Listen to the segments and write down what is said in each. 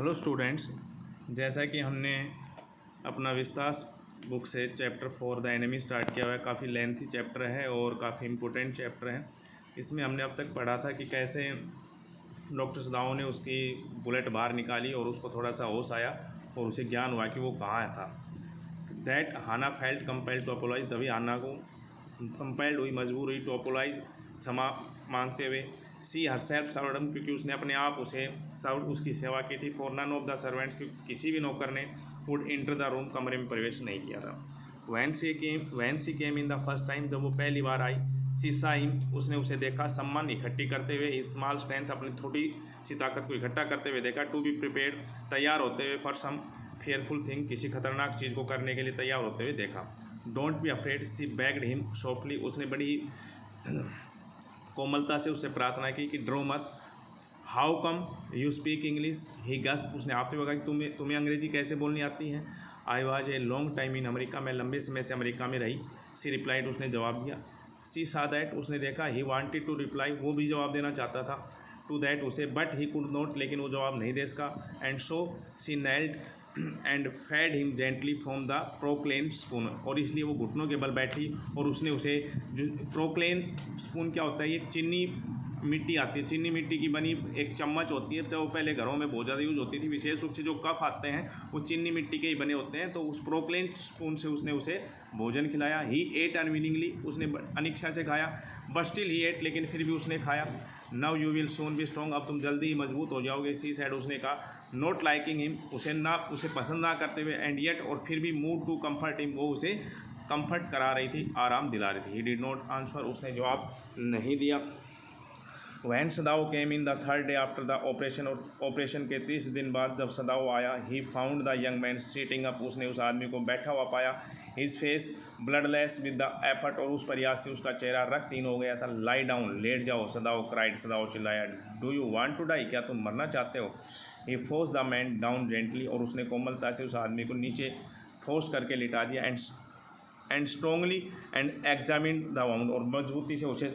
Hello students, जैसा कि हमने अपना विस्तार बुक से चैप्टर 4 द एनिमी स्टार्ट किया हुआ है। काफ़ी लेंथी चैप्टर है और काफ़ी इम्पोर्टेंट चैप्टर है। इसमें हमने अब तक पढ़ा था कि कैसे डॉक्टर सदाओं ने उसकी बुलेट बाहर निकाली और उसको थोड़ा सा होश आया और उसे ज्ञान हुआ कि वो कहाँ था। That Hana felt compelled to apologize, तभी हाना को कंपेल्ड हुई, मजबूर हुई टू अपोलाइज, क्षमा मांगते हुए। सी हर सेल्फ सर्वडम, क्योंकि उसने अपने आप उसे सर्व उसकी सेवा की थी। For none of the servants, क्योंकि किसी भी नौकर ने वुड इंटर द रूम, कमरे में प्रवेश नहीं किया था। Van C came in the first time, जब वो पहली बार आई। सी सा हिम, उसने उसे देखा। सम्मान इकट्ठी करते हुए, इस स्मॉल स्ट्रेंथ, अपनी थोड़ी सी ताकत को इकट्ठा करते हुए देखा। टू बी प्रिपेयर्ड, तैयार होते हुए। फॉर सम फेयरफुल थिंग, किसी खतरनाक चीज़ को करने के लिए तैयार होते हुए देखा। Don't be afraid, she begged him softly, उसने बड़ी कोमलता से उससे प्रार्थना की कि डरो मत। How come you speak English, he gasp, उसने आपसे कहा कि तुम्हें अंग्रेजी कैसे बोलनी आती है। I was a long time in America, मैं लंबे समय से अमेरिका में रही। सी रिप्लाइड, उसने जवाब दिया। सी सा दैट, उसने देखा। ही वांटेड टू रिप्लाई, वो भी जवाब देना चाहता था टू दैट उसे, बट ही कुड नॉट, लेकिन वो जवाब नहीं दे सका। And so she kneeled and fed him gently from the porcelain spoon, और इसलिए वो घुटनों के बल बैठी और उसने उसे, जो प्रोक्लेन स्पून क्या होता है, ये चीनी मिट्टी आती है, चीनी मिट्टी की बनी एक चम्मच होती है, तो पहले घरों में बहुत ज़्यादा यूज होती थी। विशेष रूप से जो कप आते हैं वो चीनी मिट्टी के ही बने होते हैं, तो उस प्रोक्लेन स्पून से उसने उसे भोजन खिलाया। ही एट अनविलिंगली, उसने अनिच्छा से खाया। बट स्टिल ही एट, लेकिन फिर भी उसने खाया। Now you will soon be strong, अब तुम जल्दी ही मजबूत हो जाओगे। सी सैड, उसने कहा। नॉट लाइकिंग हिम, उसे पसंद ना करते हुए। एंड येट, और फिर भी। मूड टू कम्फर्ट हिम, वो उसे कम्फर्ट करा रही थी, आराम दिला रही थी। ही डिड नॉट आंसर, उसने जवाब नहीं दिया। When Sadao came in the third day after the operation, और ऑपरेशन के 30 दिन बाद जब सदाओ आया। He found the young man sitting up, उसने उस आदमी को बैठा हुआ पाया। His face bloodless with the effort, और उस प्रयास से उसका चेहरा रक्तहीन हो गया था। लाई डाउन, लेट जाओ, सदाओ क्राइड, सदाओ चिल्लाया। Do you want to die, क्या तुम मरना चाहते हो। He force the man down gently, और उसने कोमलता से उस आदमी को नीचे फोर्स करके लिटा दिया। And strongly and examine the wound, और मजबूती से उसे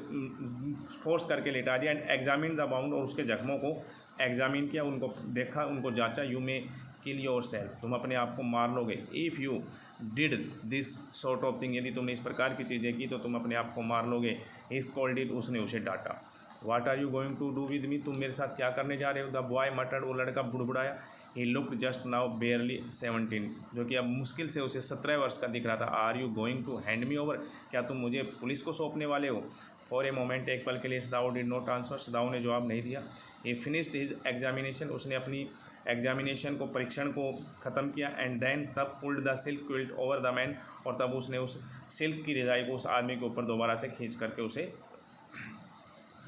फोर्स करके लेटा दिया। एंड एग्जामिन द वाउंड, और उसके जख्मों को एग्जामिन किया, उनको देखा, उनको जांचा। You may kill your self, तुम अपने आप को मार लोगे। If you did this sort of thing, यदि तुमने इस प्रकार की चीज़ें की तो तुम अपने आप को मार लोगे। ही स्कॉल्डेड, उसने उसे डांटा। What are you going to do with me, तुम मेरे साथ क्या करने जा रहे हो। द बॉय मटर्ड, वो लड़का बुड़बुड़ाया। He looked just now barely 17, जो कि अब मुश्किल से उसे 17 वर्ष का दिख रहा था। Are you going to hand me over, क्या तुम मुझे पुलिस को सौंपने वाले हो। फॉर ए मोमेंट, एक पल के लिए सदाओ डिड नॉट आंसर, सदाओ ने जवाब नहीं दिया। ही फिनिश्ड हिज एग्जामिनेशन, उसने अपनी एग्जामिनेशन को, परीक्षण को ख़त्म किया। एंड देन, तब pulled the silk quilt over the man, और तब उसने उस सिल्क की रजाई को उस आदमी के ऊपर दोबारा से खींच करके उसे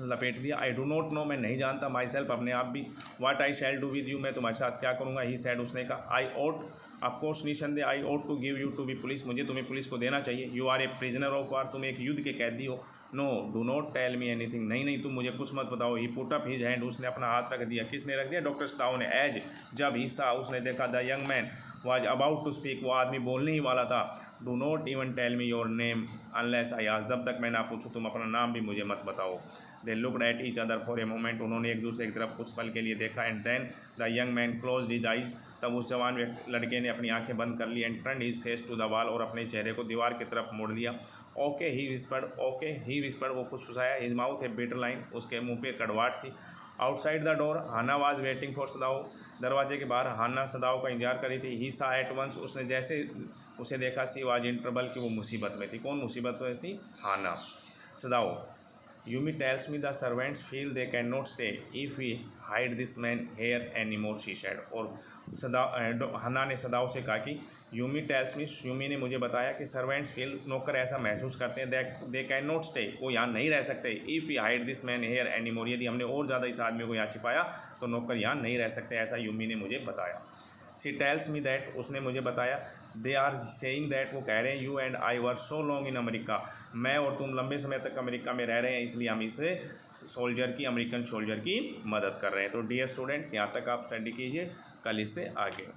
लपेट दिया। आई डू नॉट नो, मैं नहीं जानता। माई सेल्फ, अपने आप भी। What I shall do with you, मैं तुम्हारे साथ क्या करूँगा। ही सैड, उसने कहा। आई ओट, ऑफकोर्स, निसंदेह। I ought to give you to be police, मुझे तुम्हें पुलिस को देना चाहिए। You are a prisoner of war, तुम एक युद्ध के कैदी हो। No, do not tell me anything, नहीं तुम मुझे कुछ मत बताओ। He put up his hand, उसने अपना हाथ रख दिया। किसने रख दिया, डॉक्टर सदाओ ने। एज, जब ही सा, उसने देखा। The young man was about to speak, वो आदमी बोलने ही वाला था। Do not even tell me your name unless I ask, जब तक मैं ना पूछूं तुम अपना नाम भी मुझे मत बताओ। They looked at each other for a moment, उन्होंने एक दूसरे की तरफ कुछ पल के लिए देखा। And then the young man closed his eyes, तब उस जवान लड़के ने अपनी आंखें बंद कर ली। And turned his face to the wall, और अपने चेहरे को दीवार की तरफ मोड़ दिया। Okay he whispered, okay he whispered, वो फुसफुसाया। His mouth a bitter line, उसके मुंह पे कड़वाहट थी। Outside the door, Hana was waiting for Sadao, दरवाजे के बाहर हाना सदाओ का इंतजार कर रही थी। ही सा एट वंस, उसने जैसे उसे देखा। सी वाज इन ट्रबल, कि वो मुसीबत में थी। कौन मुसीबत में थी, हाना। सदाओ, Yumi tells me the servants feel they cannot stay if we hide this man here anymore, she said. और हन्ना ने सदाओ से कहा कि यूमी टेल्स मी, यूमी ने मुझे बताया कि सर्वेंट्स फील, नौकर ऐसा महसूस करते हैं, दे कैन नॉट स्टे, वो यहाँ नहीं रह सकते। If we hide this man here anymore, यदि हमने और ज़्यादा इस आदमी को यहाँ छिपाया तो नौकर यहाँ नहीं रह सकते, ऐसा यूमी ने मुझे बताया। सी टेल्स मी दैट, उसने मुझे बताया। दे आर सेइंग दैट, वो कह रहे हैं। You and I were so long in America, मैं और तुम लंबे समय तक अमेरिका में रह रहे हैं, इसलिए हम इसे अमेरिकन सोल्जर की मदद कर रहे हैं। तो डियर स्टूडेंट्स, यहाँ तक आप स्टडी कीजिए, कल इससे आगे।